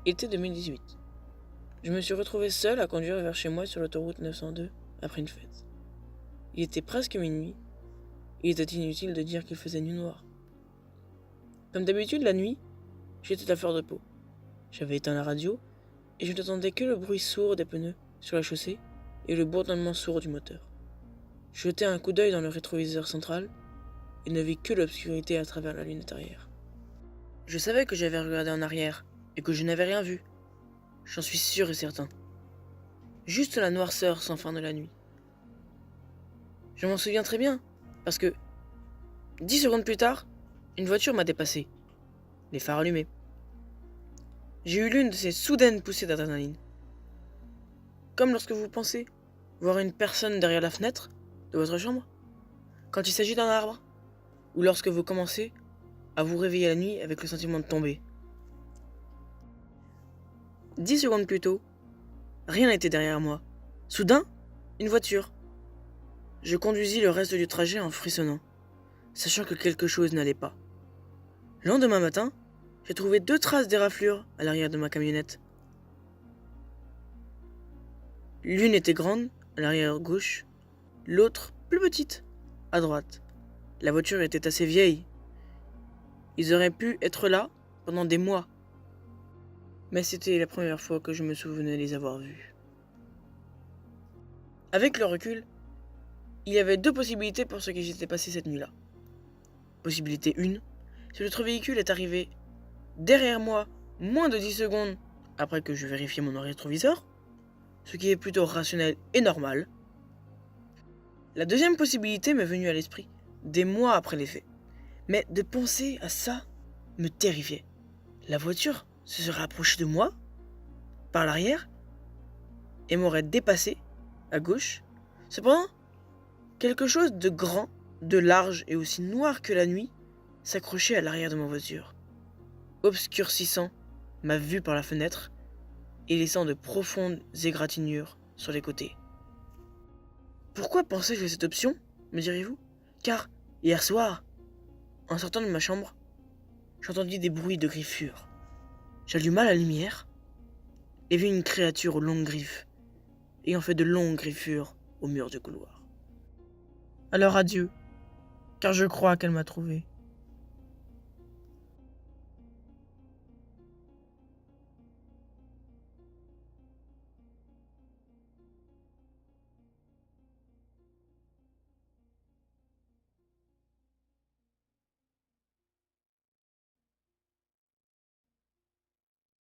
Été 2018. Je me suis retrouvé seul à conduire vers chez moi sur l'autoroute 902 après une fête. Il était presque minuit. Il était inutile de dire qu'il faisait nuit noire. Comme d'habitude, la nuit, j'étais à fleur de peau. J'avais éteint la radio et je n'entendais que le bruit sourd des pneus sur la chaussée et le bourdonnement sourd du moteur. Je jetai un coup d'œil dans le rétroviseur central et ne vis que l'obscurité à travers la lunette arrière. Je savais que j'avais regardé en arrière et que je n'avais rien vu. J'en suis sûr et certain. Juste la noirceur sans fin de la nuit. Je m'en souviens très bien, parce que 10 secondes plus tard, une voiture m'a dépassé, les phares allumés. J'ai eu l'une de ces soudaines poussées d'adrénaline. Comme lorsque vous pensez voir une personne derrière la fenêtre de votre chambre, quand il s'agit d'un arbre, ou lorsque vous commencez à vous réveiller la nuit avec le sentiment de tomber. 10 secondes plus tôt, rien n'était derrière moi. Soudain, une voiture. Je conduisis le reste du trajet en frissonnant, sachant que quelque chose n'allait pas. Le lendemain matin, j'ai trouvé 2 traces d'éraflures à l'arrière de ma camionnette. L'une était grande, à l'arrière gauche, l'autre plus petite, à droite. La voiture était assez vieille. Ils auraient pu être là pendant des mois. Mais c'était la première fois que je me souvenais les avoir vus. Avec le recul, il y avait 2 possibilités pour ce qui s'était passé cette nuit-là. Possibilité 1, si l'autre véhicule est arrivé derrière moi moins de 10 secondes après que je vérifiais mon rétroviseur, ce qui est plutôt rationnel et normal. La deuxième possibilité m'est venue à l'esprit des mois après les faits. Mais de penser à ça me terrifiait. La voiture se serait approchée de moi, par l'arrière, et m'aurait dépassé, à gauche. Cependant, quelque chose de grand, de large et aussi noir que la nuit s'accrochait à l'arrière de ma voiture, obscurcissant ma vue par la fenêtre et laissant de profondes égratignures sur les côtés. Pourquoi pensais-je à cette option, me direz-vous? Car, hier soir, en sortant de ma chambre, j'entendis des bruits de griffures. J'alluma la lumière et vis une créature aux longues griffes, ayant fait de longues griffures au mur du couloir. Alors adieu, car je crois qu'elle m'a trouvé.